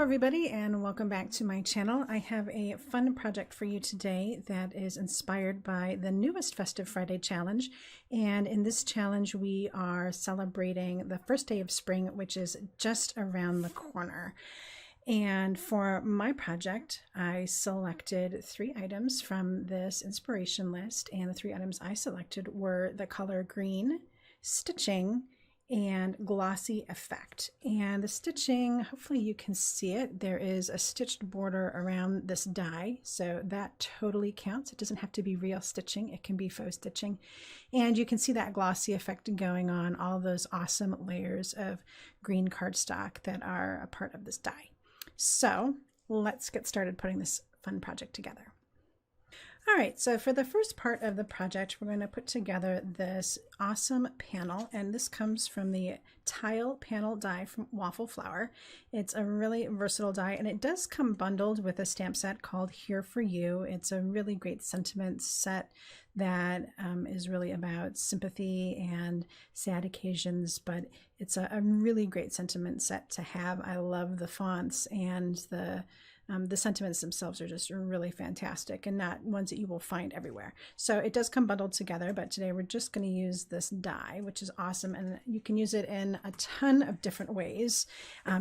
everybody, and welcome back to my channel. I have a fun project for you today that is inspired by the newest Festive Friday challenge. And in this challenge, we are celebrating the first day of spring, which is just around the corner. And for my project, I selected 3 items from this inspiration list, and the 3 items I selected were the color green, stitching, and glossy effect. And the stitching, hopefully you can see it, there is a stitched border around this die, so that totally counts. It doesn't have to be real stitching, it can be faux stitching. And you can see that glossy effect going on, all those awesome layers of green cardstock that are a part of this die. So let's get started putting this fun project together. All right, so for the first part of the project, we're going to put together this awesome panel, and this comes from the tile panel die from Waffle Flower. It's a really versatile die, and it does come bundled with a stamp set called Here For You. It's a really great sentiment set that is really about sympathy and sad occasions, but it's a really great sentiment set to have. I love the fonts, and the sentiments themselves are just really fantastic and not ones that you will find everywhere. So it does come bundled together, but today we're just going to use this die, which is awesome, and you can use it in a ton of different ways.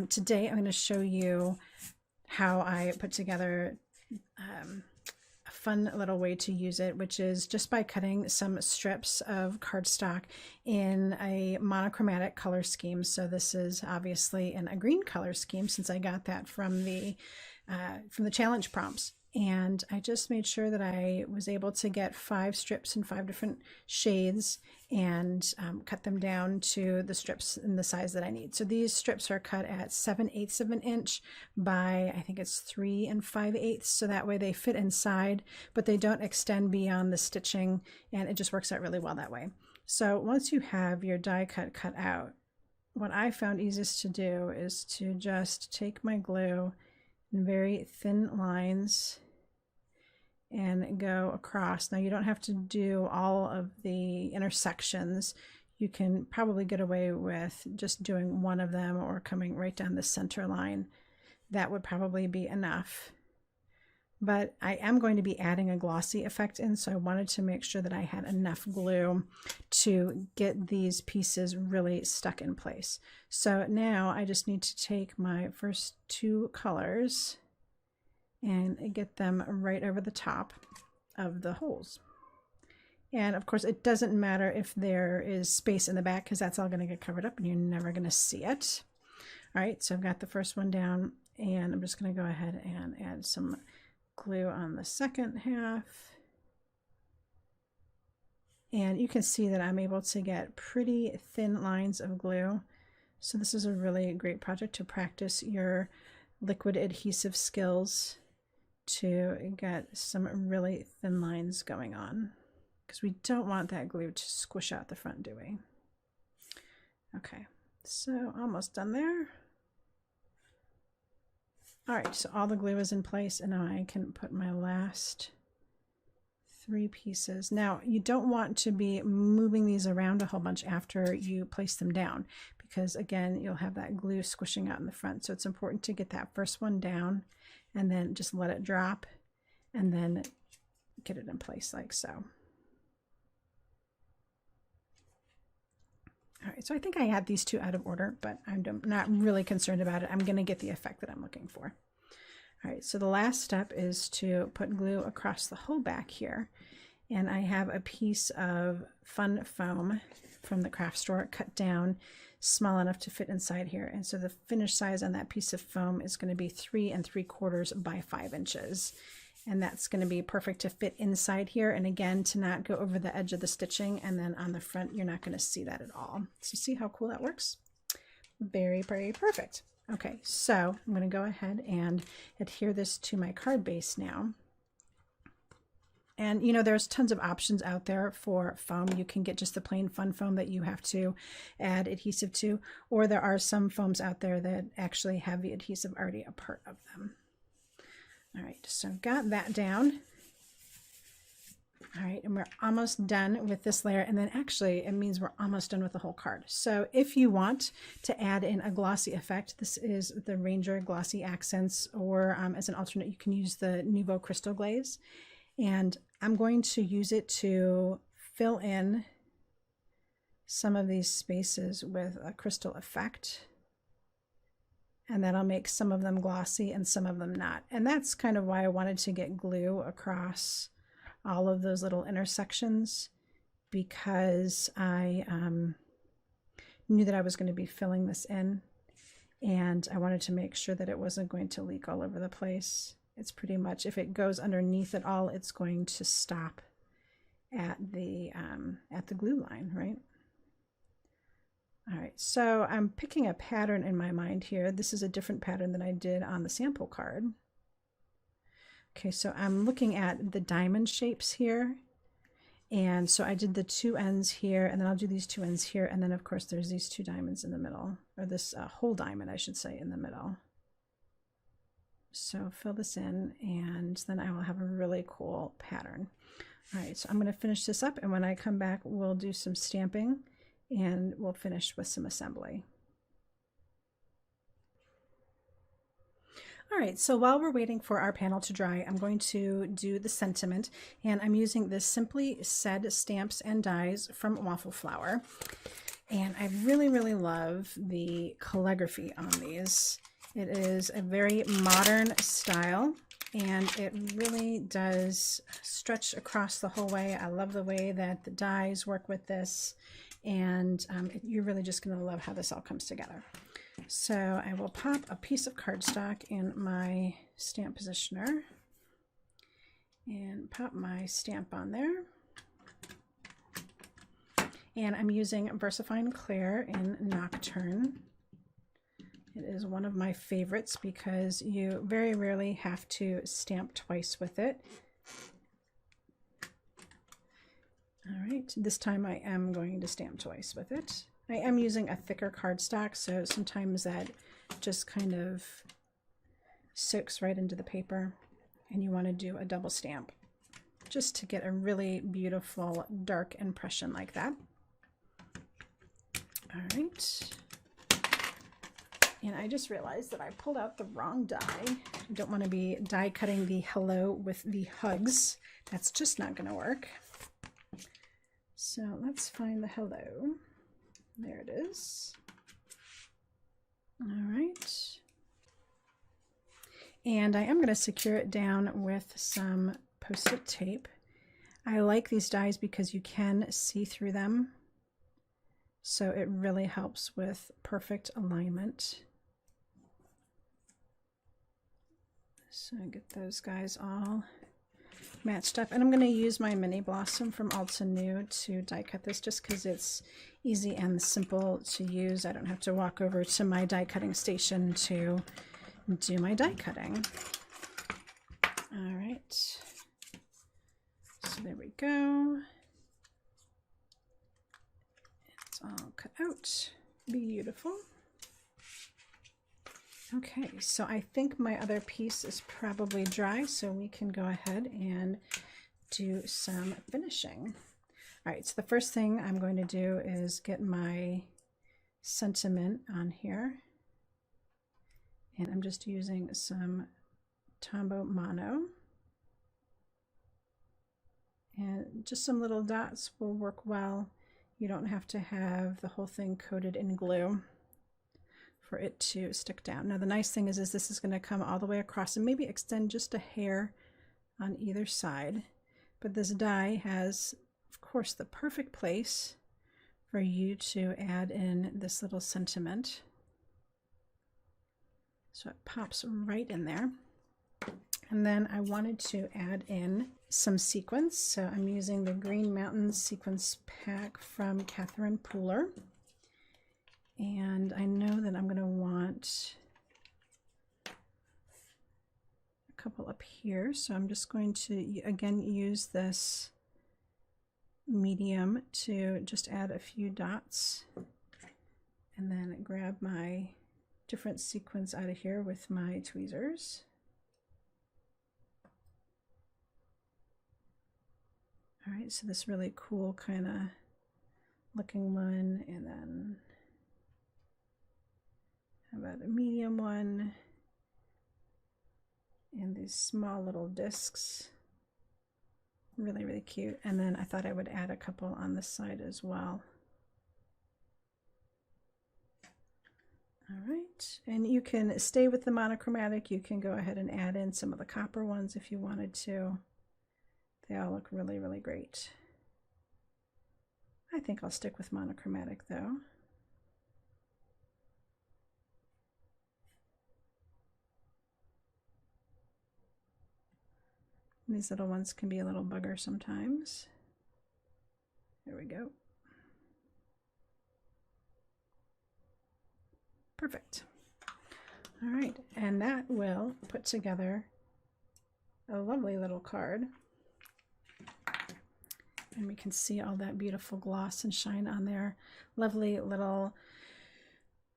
Today I'm going to show you how I put together a fun little way to use it, which is just by cutting some strips of cardstock in a monochromatic color scheme. So this is obviously in a green color scheme since I got that from the challenge prompts, and I just made sure that I was able to get 5 strips in 5 different shades and cut them down to the strips in the size that I need. So these strips are cut at 7/8 of an inch by, I think it's 3 5/8, so that way they fit inside, but they don't extend beyond the stitching, and it just works out really well that way. So once you have your die cut out, what I found easiest to do is to just take my glue in very thin lines and go across. Now you don't have to do all of the intersections. You can probably get away with just doing one of them or coming right down the center line. That would probably be enough. But I am going to be adding a glossy effect in, so I wanted to make sure that I had enough glue to get these pieces really stuck in place. So now I just need to take my first 2 colors and get them right over the top of the holes. And of course, it doesn't matter if there is space in the back, because that's all going to get covered up and you're never going to see it. All right, so I've got the first one down, and I'm just going to go ahead and add some glue on the second half. And you can see that I'm able to get pretty thin lines of glue. So this is a really great project to practice your liquid adhesive skills, to get some really thin lines going on, because we don't want that glue to squish out the front, do we? Okay, so almost done there. All right, so all the glue is in place, and now I can put my last 3 pieces. Now, you don't want to be moving these around a whole bunch after you place them down, because again, you'll have that glue squishing out in the front. So it's important to get that first one down and then just let it drop and then get it in place like so. All right, so I think I had these 2 out of order, but I'm not really concerned about it. I'm going to get the effect that I'm looking for. All right, so the last step is to put glue across the whole back here. And I have a piece of fun foam from the craft store cut down small enough to fit inside here. And so the finished size on that piece of foam is going to be 3 3/4 by 5 inches. And that's going to be perfect to fit inside here, and again, to not go over the edge of the stitching, and then on the front you're not going to see that at all. So see how cool that works? Very, very perfect. Okay, so I'm going to go ahead and adhere this to my card base now. And you know, there's tons of options out there for foam. You can get just the plain fun foam that you have to add adhesive to, or there are some foams out there that actually have the adhesive already a part of them. All right, so I've got that down. All right, and we're almost done with this layer, and then actually it means we're almost done with the whole card. So if you want to add in a glossy effect, this is the Ranger Glossy Accents, or as an alternate, you can use the Nouveau Crystal Glaze. And I'm going to use it to fill in some of these spaces with a crystal effect. And that'll make some of them glossy and some of them not. And that's kind of why I wanted to get glue across all of those little intersections, because I knew that I was going to be filling this in, and I wanted to make sure that it wasn't going to leak all over the place. It's pretty much, if it goes underneath it all, it's going to stop at the glue line, right? All right, so I'm picking a pattern in my mind here. This is a different pattern than I did on the sample card. Okay, so I'm looking at the diamond shapes here. And so I did the two ends here, and then I'll do these two ends here. And then of course there's these two diamonds in the middle, or this whole diamond, I should say, in the middle. So fill this in, and then I will have a really cool pattern. All right, so I'm going to finish this up, and when I come back, we'll do some stamping, and we'll finish with some assembly. All right, so while we're waiting for our panel to dry, I'm going to do the sentiment, and I'm using this Simply Said Stamps and Dies from Waffle Flower. And I really, really love the calligraphy on these. It is a very modern style, and it really does stretch across the whole way. I love the way that the dies work with this, and you're really just going to love how this all comes together. So I will pop a piece of cardstock in my stamp positioner and pop my stamp on there. And I'm using VersaFine Clair in Nocturne. It is one of my favorites because you very rarely have to stamp twice with it. All right, this time I am going to stamp twice with it. I am using a thicker cardstock, so sometimes that just kind of soaks right into the paper, and you want to do a double stamp just to get a really beautiful dark impression like that. All right. And I just realized that I pulled out the wrong die. I don't want to be die cutting the hello with the hugs. That's just not going to work. So let's find the hello. There it is. All right. And I am going to secure it down with some Post-it tape. I like these dies because you can see through them. So it really helps with perfect alignment. So get those guys all matched up, and I'm going to use my mini blossom from Ulta New to die cut this, just because it's easy and simple to use. I don't have to walk over to my die cutting station to do my die cutting. All right, so there we go. It's all cut out. Beautiful. Okay, so I think my other piece is probably dry, so we can go ahead and do some finishing. All right, so the first thing I'm going to do is get my sentiment on here. And I'm just using some Tombow Mono. And just some little dots will work well. You don't have to have the whole thing coated in glue for it to stick down. Now the nice thing is this is going to come all the way across and maybe extend just a hair on either side. But this die has, of course, the perfect place for you to add in this little sentiment. So it pops right in there. And then I wanted to add in some sequins. So I'm using the Green Mountain sequence pack from Catherine Pooler. And I know that I'm going to want a couple up here. So I'm just going to, again, use this medium to just add a few dots. And then grab my different sequins out of here with my tweezers. All right, so this really cool kind of looking one, and then how about a medium one, and these small little discs. Really, really cute. And then I thought I would add a couple on this side as well. All right, and you can stay with the monochromatic. You can go ahead and add in some of the copper ones if you wanted to. They all look really, really great. I think I'll stick with monochromatic though. These little ones can be a little bugger sometimes. There we go. Perfect. All right, and that will put together a lovely little card. And we can see all that beautiful gloss and shine on there. Lovely little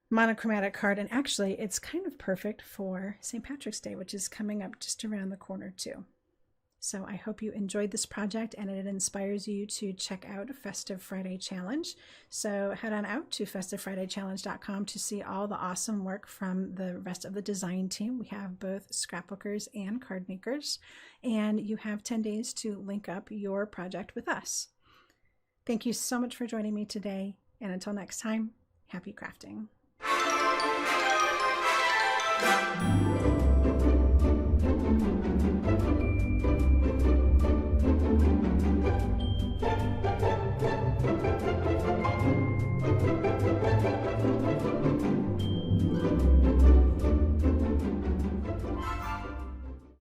monochromatic card. And actually, it's kind of perfect for St. Patrick's Day, which is coming up just around the corner too. So I hope you enjoyed this project and it inspires you to check out Festive Friday Challenge. So head on out to festivefridaychallenge.com to see all the awesome work from the rest of the design team. We have both scrapbookers and card makers, and you have 10 days to link up your project with us. Thank you so much for joining me today, and until next time, happy crafting.